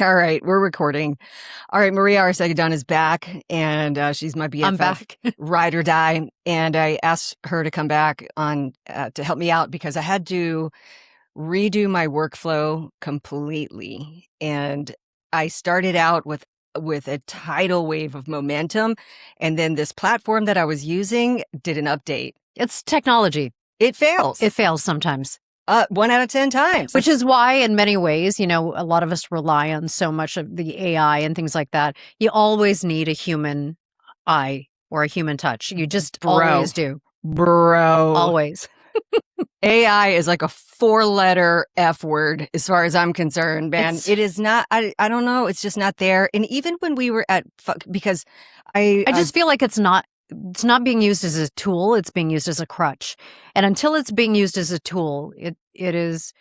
All right, we're recording. All right, Maria Arcega-Dunn is back, and she's my BFF, I'm back. ride or die. And I asked her to come back on to help me out because I had to redo my workflow completely. And I started out with a tidal wave of momentum, and then this platform that I was using did an update. It's technology. It fails. It fails sometimes. 1 out of 10 times. Which is why, in many ways, a lot of us rely on so much of the AI and things like that. You always need a human eye or a human touch. You just always do. Bro. Always. AI is like a 4-letter F word as far as I'm concerned, man. It is not, I don't know. It's just not there. And even when we were at, because I just feel like it's not being used as a tool. It's being used as a crutch. And until it's being used as a tool, it is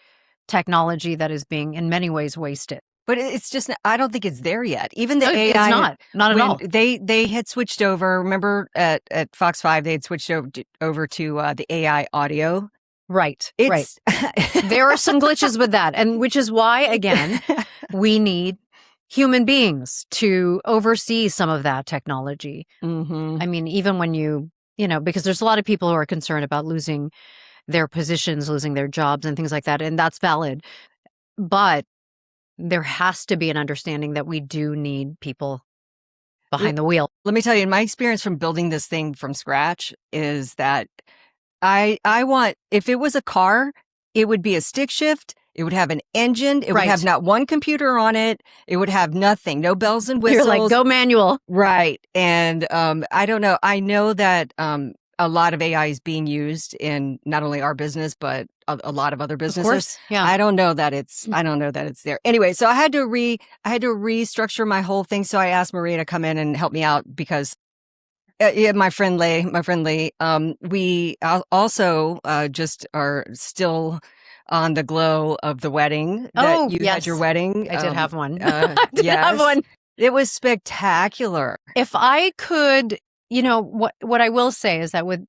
technology that is being in many ways wasted. But it's just, I don't think it's there yet. Even the AI. It's not at all. They had switched over, remember at Fox 5, they had switched over to the AI audio. Right. There are some glitches with that. And which is why, again, we need human beings to oversee some of that technology. Mm-hmm. I mean, even when because there's a lot of people who are concerned about losing their positions, losing their jobs and things like that. And that's valid. But there has to be an understanding that we do need people behind the wheel. Let me tell you, my experience from building this thing from scratch is that I want, if it was a car, it would be a stick shift. It would have an engine. It would have not one computer on it. It would have nothing, no bells and whistles. You're like, go manual. Right. And I don't know. I know that a lot of AI is being used in not only our business, but a lot of other businesses. Of course, yeah. I don't know that it's there. Anyway, so I had to restructure my whole thing. So I asked Maria to come in and help me out because my friend Lee, we also just are still on the glow of the wedding. That you had your wedding. I did have one. Have one. It was spectacular. If I could, what I will say is that with,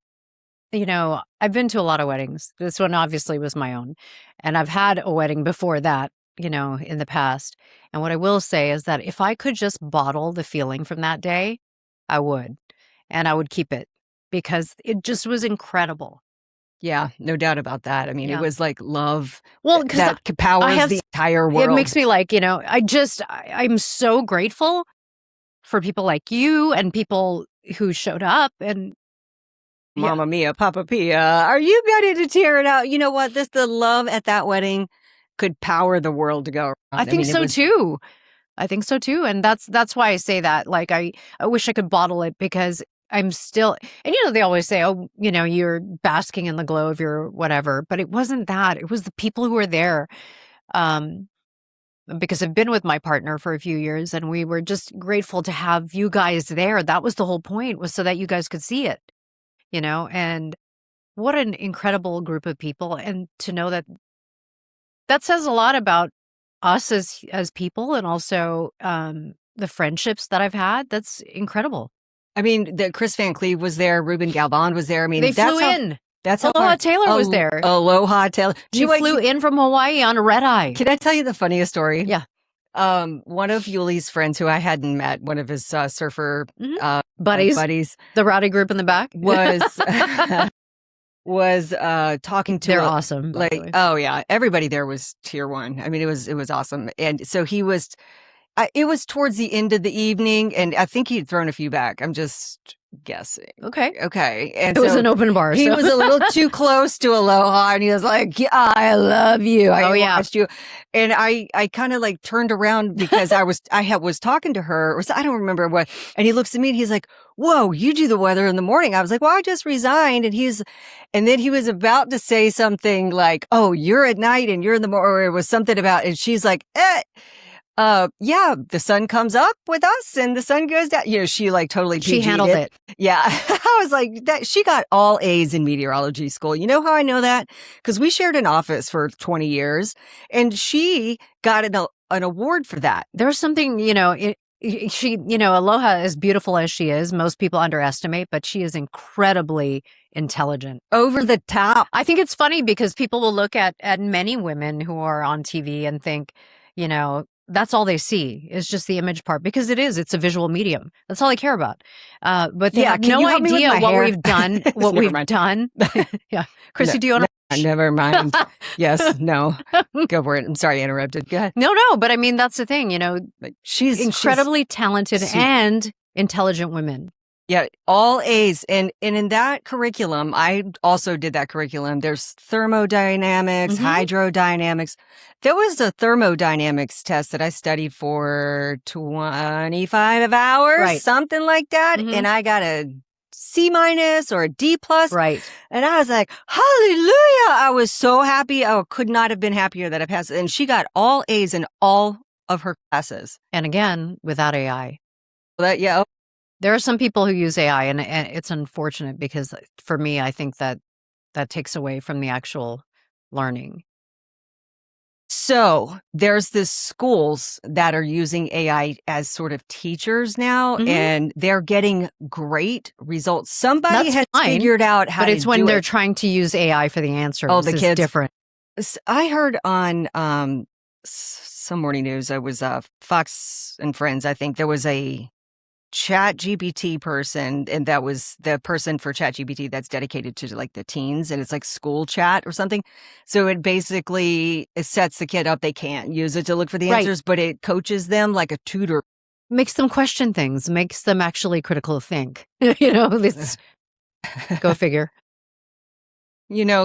I've been to a lot of weddings. This one obviously was my own. And I've had a wedding before that, in the past. And what I will say is that if I could just bottle the feeling from that day, I would. And I would keep it because it just was incredible. Yeah, no doubt about that. I mean, it was like love. Well, because that powers the entire world. It makes me like, I'm so grateful for people like you and people who showed up and Mama Mia, Papa Pia, are you ready to tear it out? You know what? The love at that wedding could power the world to go around. I think so too. I think so too. And that's why I say that. Like, I wish I could bottle it because I'm still, and they always say, oh, you're basking in the glow of your whatever, but it wasn't that. It was the people who were there. Because I've been with my partner for a few years and we were just grateful to have you guys there. That was the whole point, was so that you guys could see it, and what an incredible group of people. And to know that says a lot about us as people and also the friendships that I've had. That's incredible. I mean, Chris Van Cleve was there. Ruben Galvan was there. I mean, they flew in. That's Aloha Taylor was there. Aloha Taylor. She flew in from Hawaii on a red eye. Can I tell you the funniest story? Yeah. One of Yuli's friends who I hadn't met, one of his surfer buddies, the rowdy group in the back, was talking to. They're awesome. Like, oh yeah, everybody there was tier 1. I mean, it was awesome, and so he was. It was towards the end of the evening, and I think he'd thrown a few back. I'm just guessing. Okay. And it was an open bar. He was a little too close to Aloha, and he was like, yeah, I love you. I watched you. And I kind of like turned around because I was talking to her, or I don't remember what, and he looks at me and he's like, whoa, you do the weather in the morning. I was like, well, I just resigned. And then he was about to say something like, oh, you're at night and you're in the morning, or it was something about, and she's like, yeah, the sun comes up with us and the sun goes down. She like totally she handled it. Yeah. I was like, that she got all A's in meteorology school. You know how I know that? Because we shared an office for 20 years and she got an award for that. There's something, she, Aloha, as beautiful as she is, most people underestimate, but she is incredibly intelligent. Over the top. I think it's funny because people will look at many women who are on TV and think, that's all they see is just the image part, because it's a visual medium. That's all they care about. But they have no idea what we've done, Yeah. Chrissy, do you want to? Never mind. Yes, no. Go for it. I'm sorry I interrupted. Go ahead. No, but I mean, that's the thing, she's incredibly talented and intelligent women. Yeah, all A's. And in that curriculum, I also did that curriculum. There's thermodynamics, hydrodynamics. There was a thermodynamics test that I studied for 25 hours, something like that. And I got a C- or a D+. Right. And I was like, hallelujah. I was so happy. I could not have been happier that I passed. And she got all A's in all of her classes. And again, without AI. Well, there are some people who use AI, and it's unfortunate, because for me, I think that takes away from the actual learning. So there's this schools that are using AI as sort of teachers now, and they're getting great results. Somebody has figured out how to do it. But it's when they're trying to use AI for the answers. Oh, the kids. Different. I heard on some morning news, I was Fox and Friends, I think there was a ChatGPT person, and that was the person for ChatGPT that's dedicated to like the teens, and it's like school chat or something. So it sets the kid up. They can't use it to look for the answers, but it coaches them like a tutor. Makes them question things, makes them actually critical think. This go figure.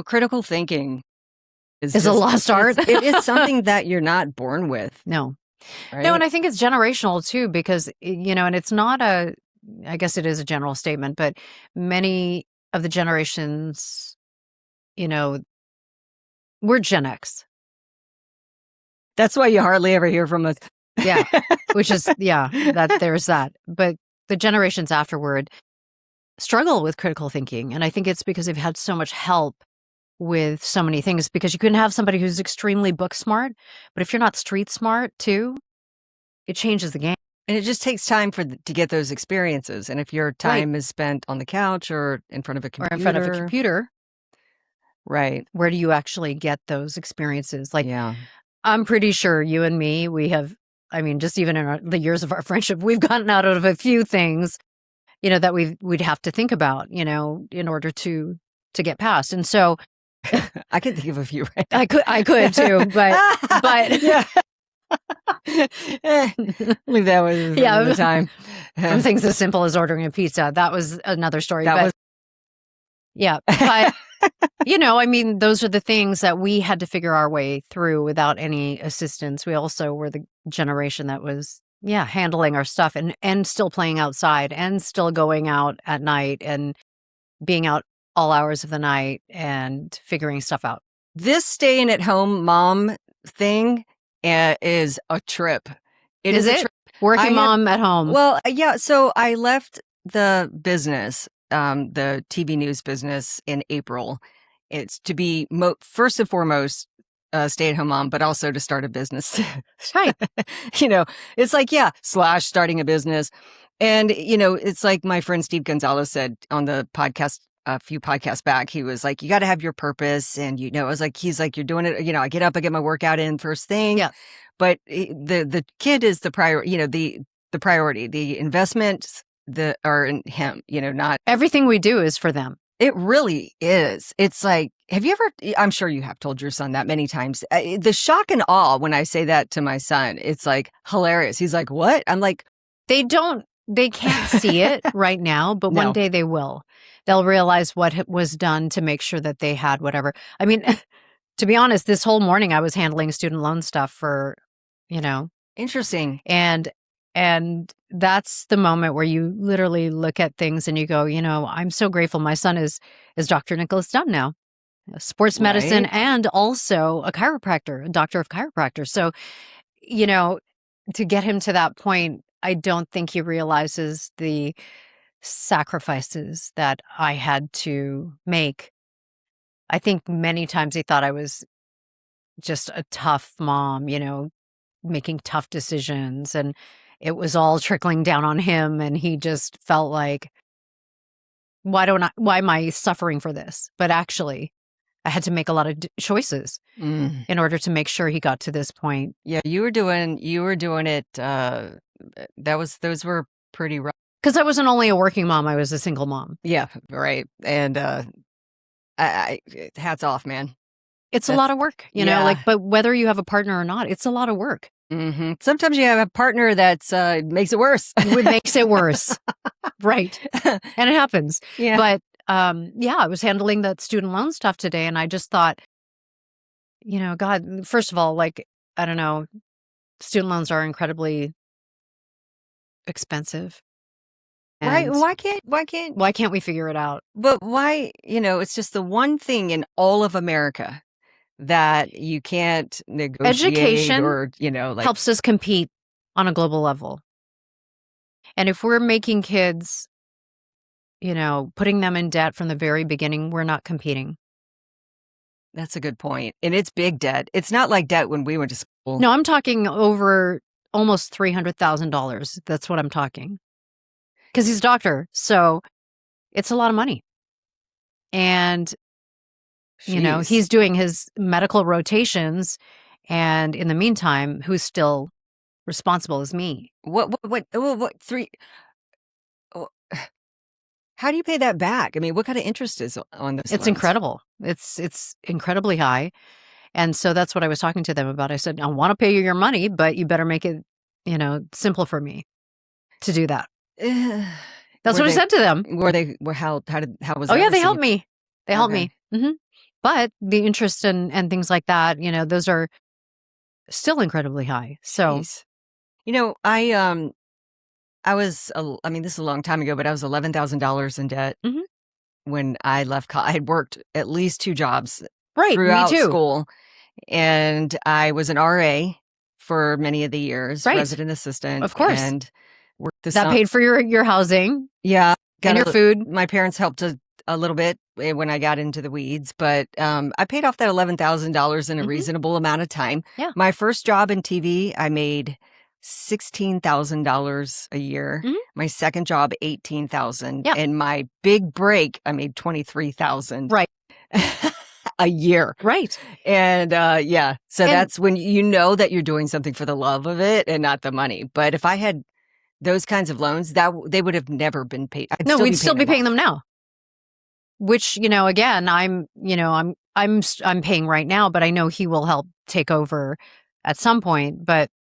Critical thinking is a lost art. It is something that you're not born with. No. Right? No, and I think it's generational too, because, and it's not I guess it is a general statement, but many of the generations, we're Gen X. That's why you hardly ever hear from us. Yeah, which is, that there's that. But the generations afterward struggle with critical thinking. And I think it's because they've had so much help with so many things, because you can have somebody who's extremely book smart, but if you're not street smart too, it changes the game. And it just takes time to get those experiences. And if your time is spent on the couch or in front of a computer. Right. Where do you actually get those experiences? I'm pretty sure you and me, we have, just even in the years of our friendship, we've gotten out of a few things, that we'd have to think about, in order to get past. And so I could think of a few right now. I could too, but yeah. Leave that with the time. From things as simple as ordering a pizza. That was another story. But those are the things that we had to figure our way through without any assistance. We also were the generation that was handling our stuff and still playing outside and still going out at night and being out all hours of the night and figuring stuff out. This staying at home mom thing is a trip. It is a trip. Working mom at home. Well, yeah. So I left the business, the TV news business, in April. It's to be first and foremost stay-at-home mom, but also to start a business. Right. It's like, / starting a business. And, it's like my friend Steve Gonzalez said on the podcast a few podcasts back. He was like, you got to have your purpose. And, I was like, he's like, you're doing it. I get up, I get my workout in first thing. Yeah. But the kid is the priority, the priority, the investments are in him, not everything we do is for them. It really is. It's like, have you ever, I'm sure you have told your son that many times. The shock and awe when I say that to my son, it's like hilarious. He's like, what? I'm like, they can't see it right now, but one day they will. They'll realize what was done to make sure that they had whatever. To be honest, this whole morning I was handling student loan stuff for, Interesting. And that's the moment where you literally look at things and you go, I'm so grateful. My son is Dr. Nicholas Dunn now, sports medicine, and also a chiropractor, a doctor of chiropractor. So, to get him to that point, I don't think he realizes the sacrifices that I had to make. I think many times he thought I was just a tough mom, making tough decisions, and it was all trickling down on him, and he just felt like, why am I suffering for this? But actually, I had to make a lot of choices in order to make sure he got to this point. Yeah, you were doing it. Those were pretty rough. Because I wasn't only a working mom, I was a single mom. Yeah, right. And I hats off, man. It's a lot of work, you know, like, but whether you have a partner or not, it's a lot of work. Mm-hmm. Sometimes you have a partner that's makes it worse. It makes it worse. Right. And it happens. Yeah. But I was handling that student loan stuff today, and I just thought, you know, God, first of all, like, I don't know, student loans are incredibly expensive. Right. Why can't we figure it out? But why, you know, it's just the one thing in all of America that you can't negotiate. Education or, you know, like, helps us compete on a global level. And if we're making kids, you know, putting them in debt from the very beginning, we're not competing. That's a good point. And it's big debt. It's not like debt when we went to school. No, I'm talking over almost $300,000. That's what I'm talking. Because he's a doctor. So it's a lot of money. And, you know, he's doing his medical rotations. And in the meantime, who's still responsible is me. What, how do you pay that back? I mean, what kind of interest is on this? It's incredible. It's incredibly high. And so that's what I was talking to them about. I said, I want to pay you your money, but you better make it, you know, simple for me to do that. That's what I said to them. How was that? Oh yeah, they helped me. They helped me. Mm-hmm. But the interest and things like that, you know, those are still incredibly high. So, you know, I was, I mean, this is a long time ago, but I was $11,000 in debt when I left college. I had worked at least 2 jobs throughout school, and I was an RA for many of the years, resident assistant, of course, and worked that paid for your housing, and your food. My parents helped a little bit when I got into the weeds, but I paid off that $11,000 in a reasonable amount of time. Yeah. My first job in TV, I made $16,000 a year. My second job, $18,000. Yeah. And my big break, I made $23,000. Right. A year. Right. And so that's when you know that you're doing something for the love of it and not the money. But if I had those kinds of loans, they would have never been paid. We'd still be paying them now. Which, you know, again, I'm paying right now, but I know he will help take over at some point. But,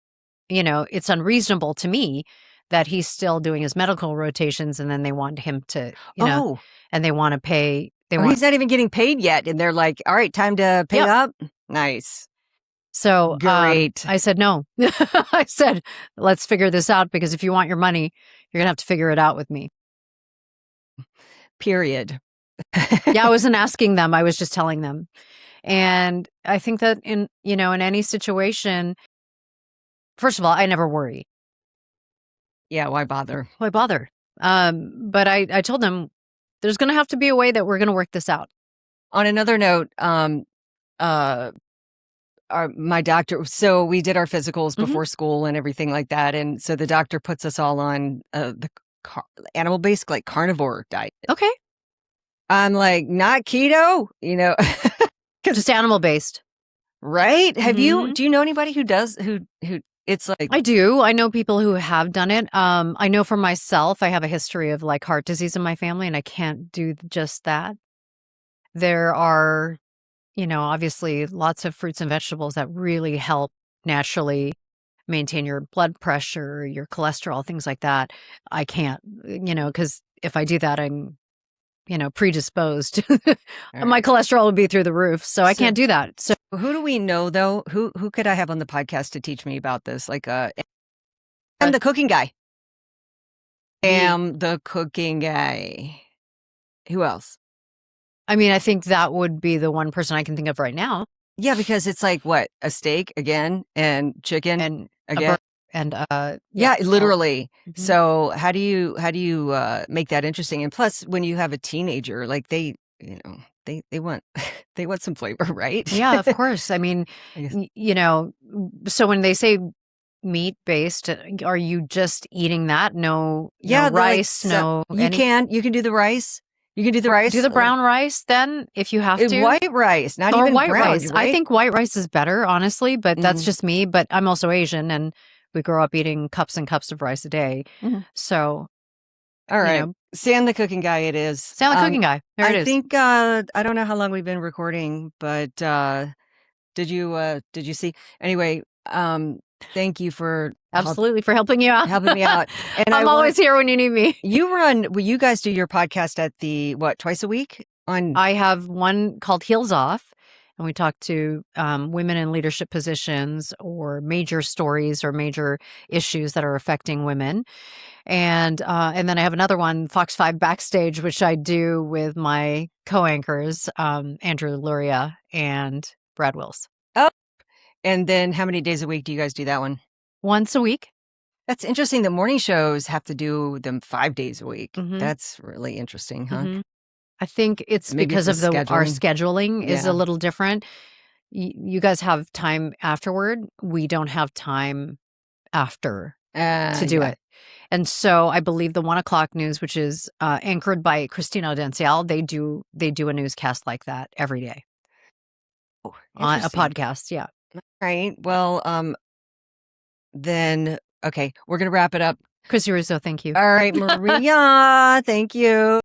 you know, it's unreasonable to me that he's still doing his medical rotations, and then they want him to, you know, and they want to pay. He's not even getting paid yet, and they're like, "All right, time to pay up." Nice. So great. I said no. I said, let's figure this out, because if you want your money, you're gonna have to figure it out with me. Period. Yeah, I wasn't asking them. I was just telling them. And I think that in any situation, first of all, I never worry. Yeah, why bother? Why bother? But I told them there's going to have to be a way that we're going to work this out. On another note, my doctor, so we did our physicals before school and everything like that. And so the doctor puts us all on the animal-based, like, carnivore diet. Okay. I'm like, not keto, you know. Just animal-based. Right? Do you know anybody who does, who it's like. I do. I know people who have done it. I know for myself, I have a history of, like, heart disease in my family, and I can't do just that. There are, you know, obviously lots of fruits and vegetables that really help naturally maintain your blood pressure, your cholesterol, things like that. I can't, you know, because if I do that, I'm, you know, predisposed. My cholesterol would be through the roof. So I can't do that. So who do we know, though? Who could I have on the podcast to teach me about this? Like, I'm the cooking guy. The cooking guy. Who else? I mean, I think that would be the one person I can think of right now. Yeah, because it's like, what, a steak again, and chicken and again, yeah, literally. So how do you make that interesting? And plus, when you have a teenager, like, they, you know, they want they want some flavor, right? Yeah, of course. I mean, you know, so when they say meat based, are you just eating that? No, no rice, like, so you can do the rice. You can do the rice. Do the brown rice then if you have to. White rice, not or even white brown, rice. right? I think white rice is better, honestly, but that's just me. But I'm also Asian, and we grow up eating cups and cups of rice a day. So, all right, Sam the cooking guy. It is Sam the cooking guy. There it is. I think I don't know how long we've been recording, but did you see? Anyway, thank you for absolutely for helping me out. And I'm always here when you need me. You guys do your podcast at the twice a week? I have one called Heels Off, and we talk to women in leadership positions or major stories or major issues that are affecting women. And then I have another one, Fox 5 Backstage, which I do with my co-anchors, Andrew Luria and Brad Wills. Oh, and then how many days a week do you guys do that one? Once a week. That's interesting. The morning shows have to do them 5 days a week. That's really interesting, huh? I think it's Maybe because of our scheduling is a Yeah. little different. You guys have time afterward. We don't have time after to do it. And so I believe the 1 o'clock news, which is anchored by Christina Audencial, they do a newscast like that every day. Oh, on a podcast. Yeah. Right. Well, then, okay, we're going to wrap it up. Chrissy Russo, thank you. All right, Maria, thank you.